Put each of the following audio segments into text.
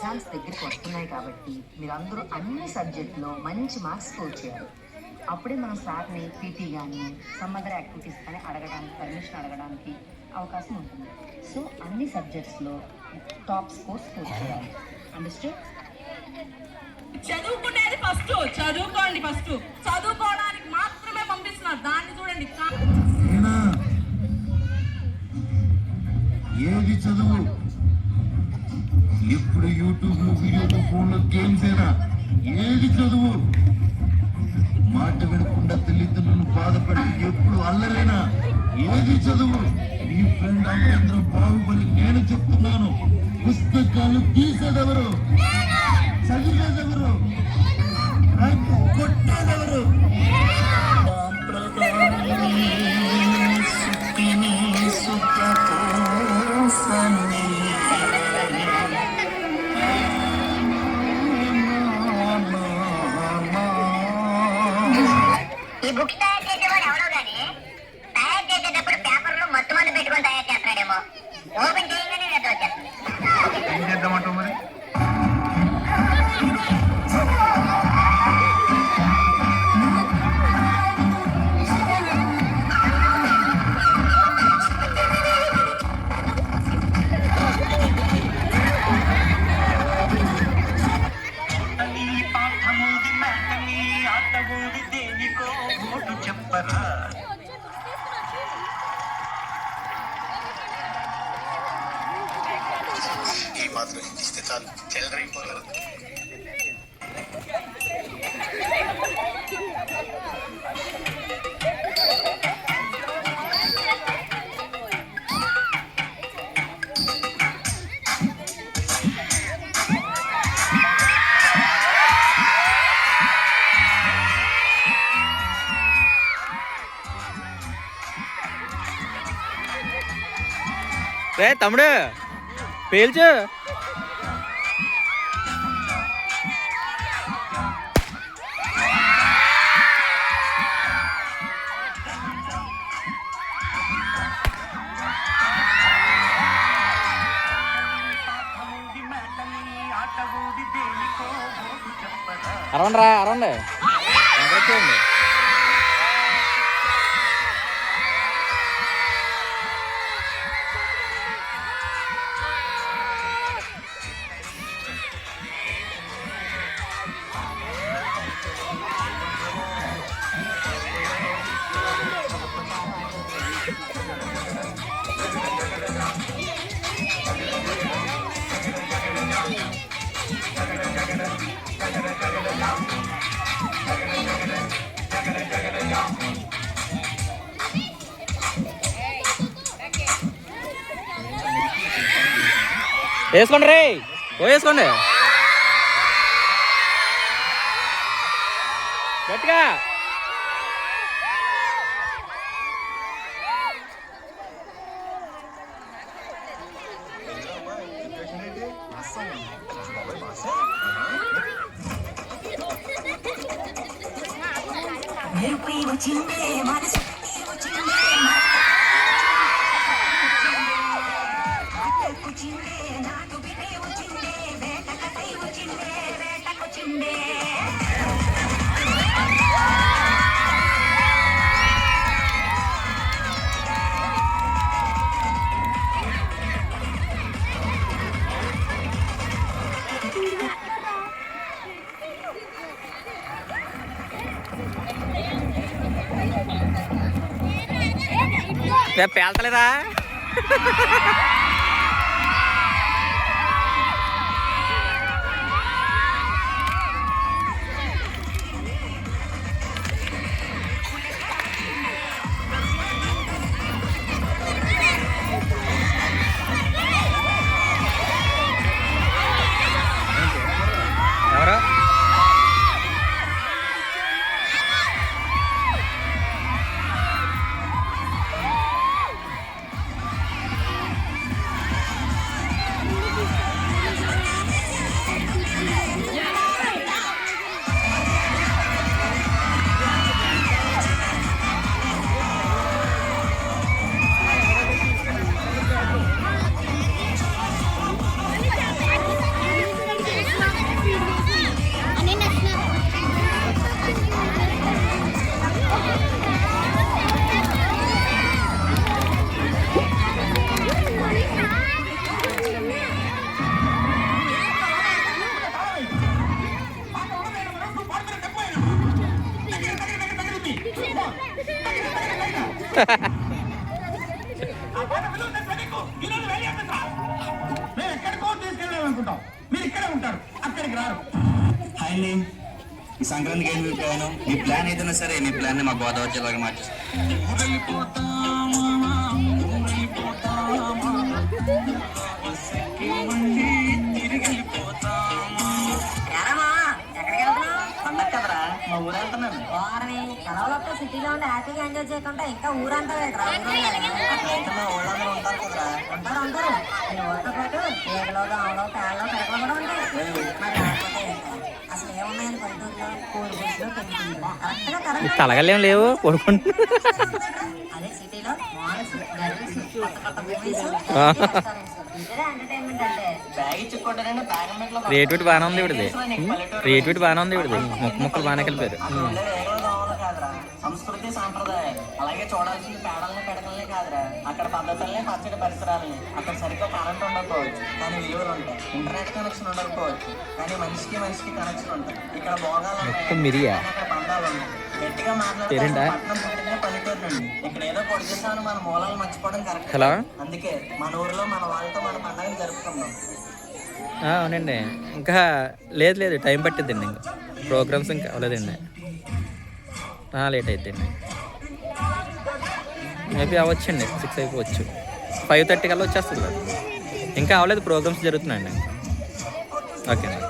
Exams దగ్గరికి వస్తున్నాయి కాబట్టి మీరందరూ అన్ని సబ్జెక్టులో మంచి మార్క్స్ స్కోర్ చేయాలి. అప్పుడే మనం సార్ని పీటీ కానీ సమ్ అదర్ యాక్టివిటీస్ కానీ అడగడానికి పర్మిషన్ అడగడానికి అవకాశం ఉంటుంది. సో అన్ని సబ్జెక్ట్స్లో టాప్ స్కోర్ చేయాలి. అండర్స్టాండ్? చదువుకునేది ఫస్ట్, చదువుకోండి. ఫస్ట్ చదువుకోవడానికి మాత్రమే పంపిస్తున్నారు. దాన్ని చూడండి. ఏది చదువు? ఎప్పుడు యూట్యూబ్ వీడియోలు ఫోన్లో గేమ్స్ అయినా ఏది చదువు? మాట వినకుండా తల్లిదండ్రులను బాధపడి ఎప్పుడు అల్లరేనా ఏది చదువు? నీ ఫ్రెండ్ అమరేంద్ర బాహుబలి నేను చెప్తున్నాను. పుస్తకాలు తీసేదెవరు? చదివేదెవరు? కొట్టేదెవరు? ఈ బుక్స్ తయారు చేసేవాడు ఎవరో గానీ తయారు చేసేటప్పుడు పేపర్లు మత్తు మంది పెట్టుకొని తయారు చేస్తున్నాడేమో. ఓపెన్ చేయగానే నిద్ర వచ్చేస్తుంది. ఏం చేద్దామంటావు మరి? ఈ మాత్రం ఇస్తే చాలు, చెల్లరైపోతారు. తమ్ముడు పేల్చు. అరవండి రా, అరవండి. వేసుకోండి రే, వేసుకోండి గట్టిగా. పేల్తలేదా? ఎవరు? మేము ఎక్కడికో తీసుకెళ్ళాలనుకుంటాం, మీరు ఇక్కడే ఉంటారు, అక్కడికి రారు. హాయ్ అండి, ఈ సంక్రాంతికి ఏం ప్లాన్? నీ ప్లాన్ ఏదైనా సరే నీ ప్లాన్ మా గోదావరి జిల్లాగా మార్చేస్తాం. పండగ కదరా, మా ఊరు వెళ్తున్నాను. సెలవులతో సిటీలో ఉండి హ్యాపీగా ఎంజాయ్ చేయకుండా ఇంకా ఊరంతా మా ఊళ్ళందరూ ఉంటారు కదరా. ఉంటారు ఉంటారు. ఈ ఊరితో పాటు ఏగలో దోమలో పేడలో పెరకలు కూడా ఉంటాయి. మరి లేకపోతే ఏంటి? అసలు ఏమున్నాయని పల్లెటూరులో కూల్ బుక్స్లో పెంచుకుంటా కరెక్ట్గా కరెక్ట్. తలగలేం లేవు పడుకుంటు. అదే సిటీలో మాల్స్ గర్ల్స్ కొత్త కొత్త మూవీస్ ఇదే ఎంటర్టైన్మెంట్ అంటే. బ్యాగ్ ఇచ్చుకుంటారంటే బ్యాగ్ మెట్లో క్రియేటివిటీ బాగానే ఉంది ఇవిడిది. క్రియేటివిటీ బాగానే ఉంది ఇవిడిది. ముక్కలు బాగానే కలిపారు. కాదురా, సంస్కృతి సాంప్రదాయాలు. అలాగే చూడాల్సిన పేడల్ని పెడకల్ని కాదురా, అక్కడ పద్ధతుల్ని పచ్చడి పరిసరాలని. అక్కడ సరిగ్గా కరెంట్ ఉండకపోవచ్చు కానీ విలువలు ఉంటాయి. ఇంటర్నెట్ కనెక్షన్ ఉండకపోవచ్చు కానీ మనిషికి మనిషికి కనెక్షన్ ఉంటాయి. ఇక్కడ భోగాలు ఉంటాయి, మిరియా అక్కడ బంధాలు ఉంటాయి. గట్టిగా మాట్లాడితే పట్టణం పుట్టిన పల్లెటూరు నుండి. ఇక్కడ ఏదో పొడి చేసామని మన మూలాలు మర్చిపోవడం కరెక్ట్. హలో, అందుకే మన ఊరిలో మన వాళ్ళతో మన పండుగను జరుపుకుందాం. అవునండి. ఇంకా లేదు టైం పట్టిద్దండి. ఇంకా ప్రోగ్రామ్స్ ఇంకా అవ్వలేదండి. లేట్ అయిద్దండి. మేబీ అవ్వచ్చండి, 6 అయిపోవచ్చు. 5:30 కల్లా వచ్చేస్తుంది కదా. ఇంకా అవ్వలేదు, ప్రోగ్రామ్స్ జరుగుతున్నాయండి. ఓకే అండి.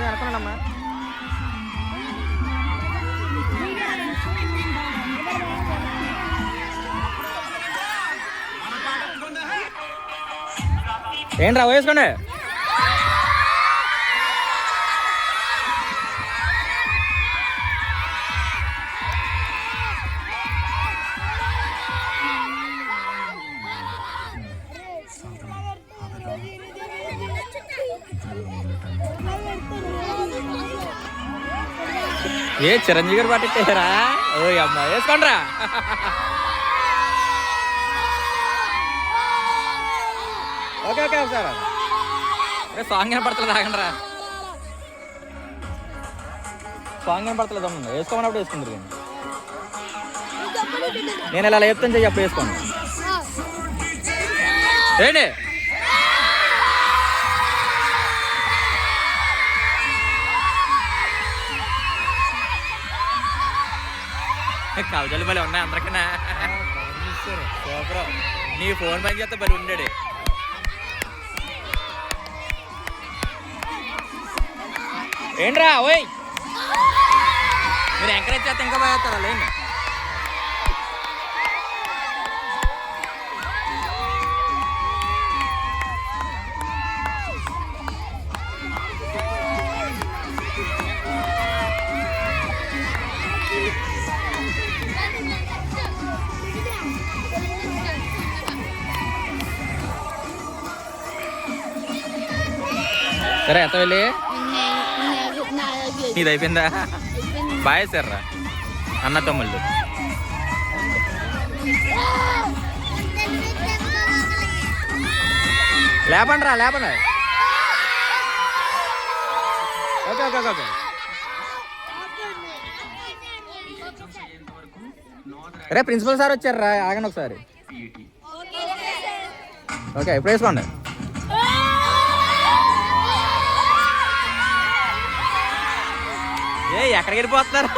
అనుకున్నానమ్మా. ఏంట్రా వేసుకోండి. ఏ చిరంజీవి గారు పట్టించారా? ఓ అమ్మ వేసుకోండి రా. Okay sir. సాంగ్ వినపడతలేదు, ఆగండి రా. సాంగ్ వినపడతలేదు అమ్మ. వేసుకోమన్నప్పుడు వేసుకుందరు కానీ నేను ఇలా చెప్తాను చెయ్యి, అప్పుడు వేసుకోండి. ఏంటి కవజలు బలి ఉన్నాయి అందరికన్నా. సూపర్. నీ ఫోన్ పని చేస్తే బలి ఉండాడు. ఏంట్రా ఓయ్, మీరు ఎంకరేజ్ చేస్తే ఇంకా బాగా చేస్తారా? లేండి. సరే ఎంత వెళ్ళి ఇది అయిపోయిందా? బాయ్ సర్రా అన్న తమ్ముళ్ళు. లేపండి రా, లేపండి. Okay okay okay. రే ప్రిన్సిపల్ సార్ వచ్చారా? ఆగండి ఒకసారి. ఓకే ఇప్పుడు వేసుకోండి. ఎక్కడికి వెళ్ళిపోతున్నారు?